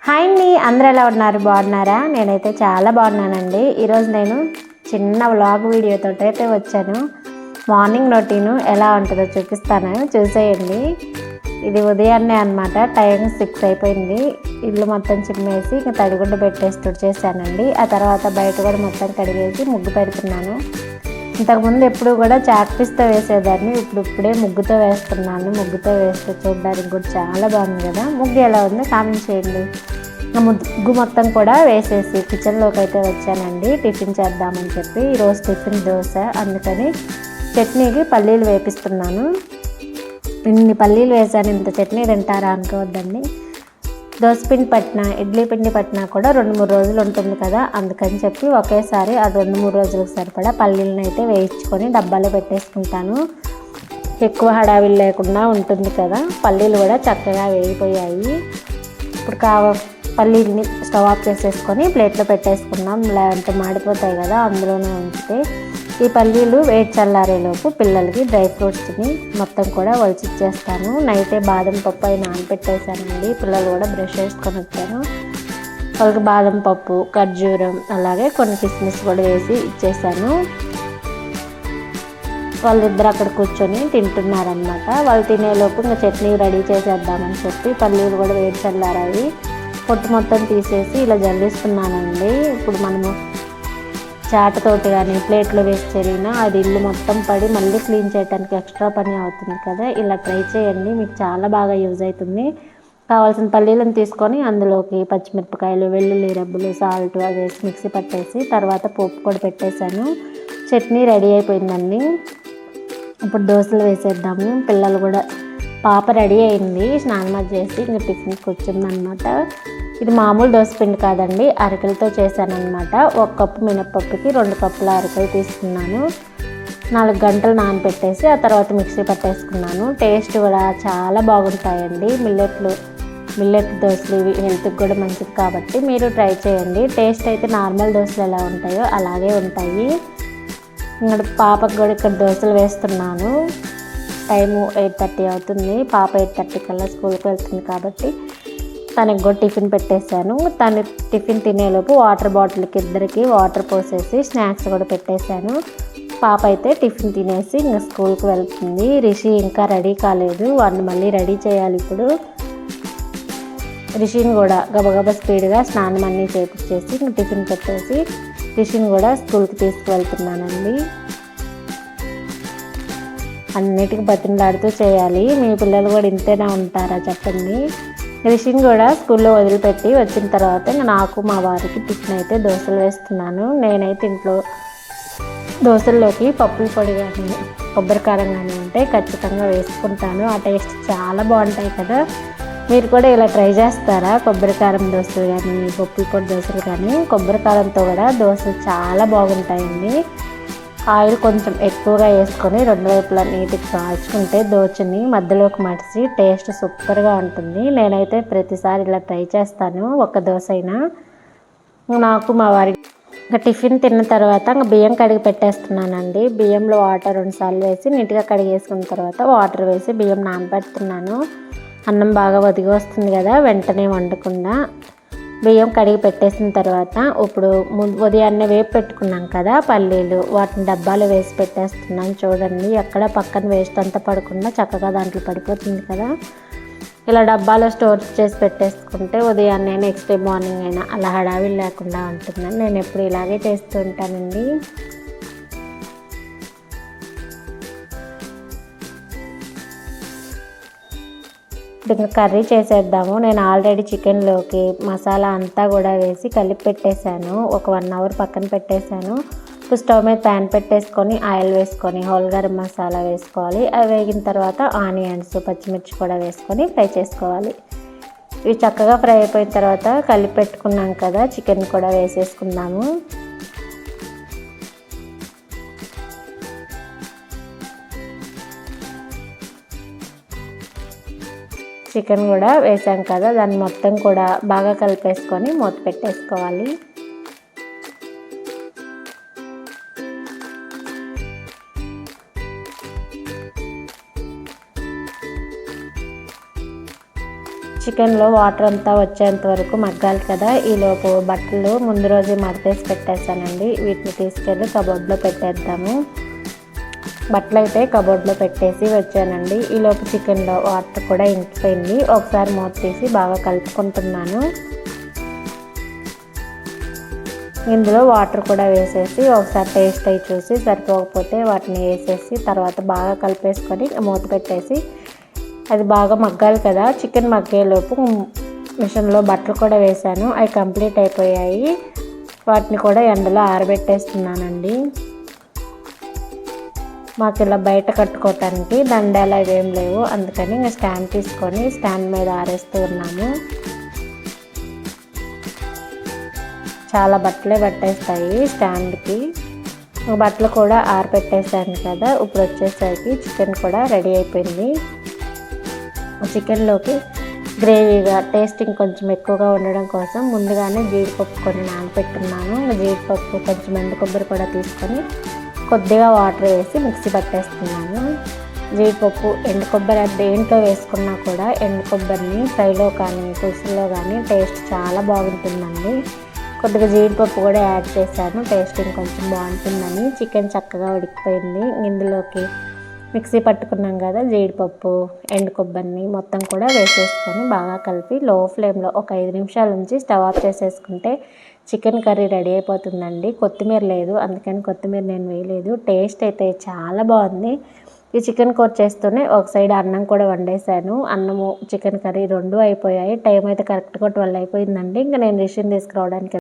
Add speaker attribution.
Speaker 1: Hi అండి, అందరూ ఎలా ఉన్నారు? బాగున్నారా? నేనైతే చాలా బాగున్నానండి. ఈరోజు నేను చిన్న వ్లాగ్ వీడియోతో అయితే వచ్చాను. మార్నింగ్ రొటీను ఎలా ఉంటుందో చూపిస్తాను, చూసేయండి. ఇది ఉదయాన్నే అనమాట, టైం 6 అయిపోయింది. ఇల్లు మొత్తం చిమ్మేసి ఇంకా తడిగుడ్డ పెట్టేసి తుడిచేసానండి. ఆ తర్వాత బయట కూడా మొత్తం కడిగేసి ముగ్గు పెడుతున్నాను. ఇంతకుముందు ఎప్పుడు కూడా చాక్పీస్తో వేసేదాన్ని, ఇప్పుడే ముగ్గుతో వేస్తున్నాను. ముగ్గుతో వేస్తే చూడడానికి కూడా చాలా బాగుంది కదా. ముగ్గు ఎలా ఉందో కామెంట్ చేయండి. ముగ్గు మొత్తం కూడా వేసేసి కిచెన్లోకి అయితే వచ్చానండి. టిఫిన్ చేద్దామని చెప్పి ఈరోజు టిఫిన్ దోశ, అందుకని చట్నీకి పల్లీలు వేపిస్తున్నాను. ఇన్ని పల్లీలు వేసాను, ఇంత చట్నీ తింటారా అనుకోవద్దండి. దోసపిండి పట్టిన, ఇడ్లీ పిండి పట్టినా కూడా 2-3 రోజులు ఉంటుంది కదా, అందుకని చెప్పి ఒకేసారి ఆ 2-3 రోజులకు సరిపడా పల్లీలను అయితే వేయించుకొని డబ్బాలో పెట్టేసుకుంటాను. ఎక్కువ హడావిడి లేకుండా ఉంటుంది కదా. పల్లీలు కూడా చక్కగా వేగిపోయాయి. ఇప్పుడు పల్లీలని స్టవ్ ఆఫ్ చేసేసుకొని ప్లేట్లో పెట్టేసుకున్నాం. లేదంటే మాడిపోతాయి కదా, అందులోనే ఉంచితే. ఈ పల్లీలు వేడి చల్లారేలోపు పిల్లలకి డ్రై ఫ్రూట్స్ని మొత్తం కూడా ఒలిచిచ్చేస్తాను. నైటే బాదం పప్పు అవి నానబెట్టేసానండి. పిల్లలు కూడా బ్రష్ వేసుకొని వచ్చాను. వాళ్ళకి బాదం పప్పు, ఖర్జూరం, అలాగే కొన్ని కిస్మిస్ కూడా వేసి ఇచ్చేసాను. వాళ్ళిద్దరు అక్కడ కూర్చొని తింటున్నారనమాట. వాళ్ళు తినేలోపు ఇంకా చట్నీ రెడీ చేసేద్దామని చెప్పి పల్లీలు కూడా వేడి చల్లారాయి. పొట్టు మొత్తం తీసేసి ఇలా జల్లిస్తున్నానండి. ఇప్పుడు మనము చాటతోటి కానీ ప్లేట్లో వేసి చెరిగినా అది ఇల్లు మొత్తం పడి మళ్ళీ క్లీన్ చేయడానికి ఎక్స్ట్రా పని అవుతుంది కదా. ఇలా ట్రై చేయండి, మీకు చాలా బాగా యూజ్ అవుతుంది. కావాల్సిన పల్లీలను తీసుకొని అందులోకి పచ్చిమిరపకాయలు, వెల్లుల్లి రెబ్బలు, సాల్ట్ అది వేసి మిక్సీ పట్టేసి తర్వాత పోపు కూడా పెట్టేశాను. చట్నీ రెడీ అయిపోయిందండి. ఇప్పుడు దోశలు వేసేద్దాము. పిల్లలు కూడా, పాప రెడీ అయింది, స్నానం చేసి ఇంకా టిఫిన్కి వచ్చిందనమాట. ఇది మామూలు దోసపిండి కాదండి, అరికలతో చేశానమాట. 1 కప్పు మినప్పప్పుకి 2 కప్పుల అరికలు తీసుకున్నాను. 4 గంటలు నానబెట్టేసి ఆ తర్వాత మిక్సీ పట్టేసుకున్నాను. టేస్ట్ కూడా చాలా బాగుంటాయండి. మిల్లెట్ దోశలు ఇవి హెల్త్కి కూడా మంచిది కాబట్టి మీరు ట్రై చేయండి. టేస్ట్ అయితే నార్మల్ దోశలు ఎలా ఉంటాయో అలాగే ఉంటాయి. ఇంకా పాపకు కూడా ఇక్కడ దోశలు వేస్తున్నాను. టైము 8:30 అవుతుంది. పాప 8:30 కల్లా స్కూల్కి వెళ్తుంది కాబట్టి తనకి కూడా టిఫిన్ పెట్టేశాను. తను టిఫిన్ తినేలోపు వాటర్ బాటిల్కి ఇద్దరికి వాటర్ పోసేసి స్నాక్స్ కూడా పెట్టేశాను. పాప అయితే టిఫిన్ తినేసి ఇంకా స్కూల్కి వెళ్తుంది. రిషి ఇంకా రెడీ కాలేదు, వాడిని మళ్ళీ రెడీ చేయాలి. ఇప్పుడు రిషిని కూడా గబగబా స్పీడ్గా స్నానం అన్నీ చేపించేసి ఇంకా టిఫిన్ పెట్టేసి రిషిని కూడా స్కూల్కి తీసుకువెళ్తున్నానండి. అన్నిటికీ బతిమలాడుతూ చేయాలి. మీ పిల్లలు కూడా ఇంతేనా ఉంటారా చెప్పండి. రిషిని కూడా స్కూల్లో వదిలిపెట్టి వచ్చిన తర్వాత ఇంకా నాకు మా వారికి టిఫిన్ అయితే దోశలు వేస్తున్నాను. నేనైతే ఇంట్లో దోశల్లోకి పప్పుల పొడి కానీ కొబ్బరికారం కానీ ఉంటే ఖచ్చితంగా వేసుకుంటాను. ఆ టేస్ట్ చాలా బాగుంటాయి కదా. మీరు కూడా ఇలా ట్రై చేస్తారా? కొబ్బరికారం దోశలు కానీ పప్పుల పొడి దోశలు కానీ. కొబ్బరికారంతో కూడా దోశలు చాలా బాగుంటాయండి. ఆయిల్ కొంచెం ఎక్కువగా వేసుకొని 2 వైపులా నీట్గా కాల్చుకుంటే దోశని మధ్యలోకి మడిచి టేస్ట్ సూపర్గా ఉంటుంది. నేనైతే ప్రతిసారి ఇలా ట్రై చేస్తాను, ఒక్క దోశ అయినా. నాకు మా వారికి ఇంకా టిఫిన్ తిన్న తర్వాత ఇంకా బియ్యం కడిగి పెట్టేస్తున్నానండి. బియ్యంలో వాటర్ 2 సార్లు వేసి నీట్గా కడిగేసుకున్న తర్వాత వాటర్ వేసి బియ్యం నానబెడుతున్నాను. అన్నం బాగా ఒదిగి వస్తుంది కదా, వెంటనే వండకుండా. బియ్యం కడిగి పెట్టేసిన తర్వాత ఇప్పుడు ఉదయాన్నే వేపు పెట్టుకున్నాం కదా పల్లీలు, వాటిని డబ్బాలో వేసి పెట్టేస్తున్నాను. చూడండి, ఎక్కడ పక్కన వేస్ట్ అంతా పడకుండా చక్కగా దాంట్లో పడిపోతుంది కదా. ఇలా డబ్బాలో స్టోర్ చేసి పెట్టేసుకుంటే ఉదయాన్నే నెక్స్ట్ డే మార్నింగ్ అయినా అలా హడావిడి లేకుండా ఉంటుందని నేను ఎప్పుడు ఇలాగే చేస్తూ ఉంటానండి. ఇంకా కర్రీ చేసేద్దాము. నేను ఆల్రెడీ చికెన్లోకి మసాలా అంతా కూడా వేసి కలిపి పెట్టేశాను. ఒక 1 అవర్ పక్కన పెట్టేశాను. ఇప్పుడు స్టవ్ మీద ప్యాన్ పెట్టేసుకొని ఆయిల్ వేసుకొని హోల్ గరం మసాలా వేసుకోవాలి. అవి వేగిన తర్వాత ఆనియన్స్, పచ్చిమిర్చి కూడా వేసుకొని ఫ్రై చేసుకోవాలి. ఇవి చక్కగా ఫ్రై అయిపోయిన తర్వాత కలిపి పెట్టుకున్నాం కదా చికెన్ కూడా వేసేసుకుందాము. చికెన్ కూడా వేసాం కదా, దాన్ని మొత్తం కూడా బాగా కలిపేసుకొని మూత పెట్టేసుకోవాలి. చికెన్లో వాటర్ అంతా వచ్చేంత వరకు మగ్గాలి కదా. ఈలోపు బట్టలు ముందు రోజే మడతేసి పెట్టేస్తానండి. వీటిని తీసుకెళ్ళి కబోర్డ్లో పెట్టేద్దాము. బట్టలు అయితే కబోర్డ్లో పెట్టేసి వచ్చానండి. ఈలోపు చికెన్లో వాటర్ కూడా ఇంకిపోయింది. ఒకసారి మూత తీసి బాగా కలుపుకుంటున్నాను. ఇందులో వాటర్ కూడా వేసేసి ఒకసారి టేస్ట్ అయి చూసి సరిపోకపోతే వాటిని వేసేసి తర్వాత బాగా కలిపేసుకొని మూత పెట్టేసి అది బాగా మగ్గాలి కదా. చికెన్ మగ్గేలోపు మిషన్లో బట్టలు కూడా వేసాను. అవి కంప్లీట్ అయిపోయాయి. వాటిని కూడా ఎండలో ఆరబెట్టేస్తున్నానండి. మాకు ఇలా బయట కట్టుకోవటానికి దండాలు అవేం లేవు, అందుకని ఇంకా స్టాండ్ తీసుకొని స్టాండ్ మీద ఆరేస్తూ ఉన్నాము. చాలా బట్టలే పట్టేస్తాయి స్టాండ్కి. బట్టలు కూడా ఆరబెట్టేసాను కదా. ఇప్పుడు వచ్చేసరికి చికెన్ కూడా రెడీ అయిపోయింది. చికెన్లోకి గ్రేవీగా టేస్టింగ్ కొంచెం ఎక్కువగా ఉండడం కోసం ముందుగానే జీడిపప్పు కొన్ని నానబెట్టున్నాను. జీడిపప్పు కొంచెం ఎండు కొబ్బరి కూడా తీసుకొని కొద్దిగా వాటర్ వేసి మిక్సీ పట్టేస్తున్నాను. జీడిపప్పు ఎండు కొబ్బరి దేంట్లో వేసుకున్నా కూడా ఎండు కొబ్బరిని ఫ్రైలో కానీ పులుసులో కానీ టేస్ట్ చాలా బాగుంటుందండి. కొద్దిగా జీడిపప్పు కూడా యాడ్ చేశాను, టేస్టింగ్ కొంచెం బాగుంటుందని. చికెన్ చక్కగా ఉడికిపోయింది. ఇందులోకి మిక్సీ పట్టుకున్నాం కదా జీడిపప్పు ఎండు కొబ్బరిని మొత్తం కూడా వేసేసుకొని బాగా కలిపి లో ఫ్లేమ్లో ఒక 5 నిమిషాల నుంచి స్టవ్ ఆఫ్ చేసేసుకుంటే చికెన్ కర్రీ రెడీ అయిపోతుందండి. కొత్తిమీర లేదు, అందుకని కొత్తిమీర నేను వేయలేదు. టేస్ట్ అయితే చాలా బాగుంది. ఈ చికెన్ కూర చేస్తూనే ఒక సైడ్ అన్నం కూడా వండేసాను. అన్నము చికెన్ కర్రీ 2 అయిపోయాయి. టైం అయితే కరెక్ట్గా 12 అయిపోయిందండి. ఇంకా నేను రిషిని తీసుకురావడానికి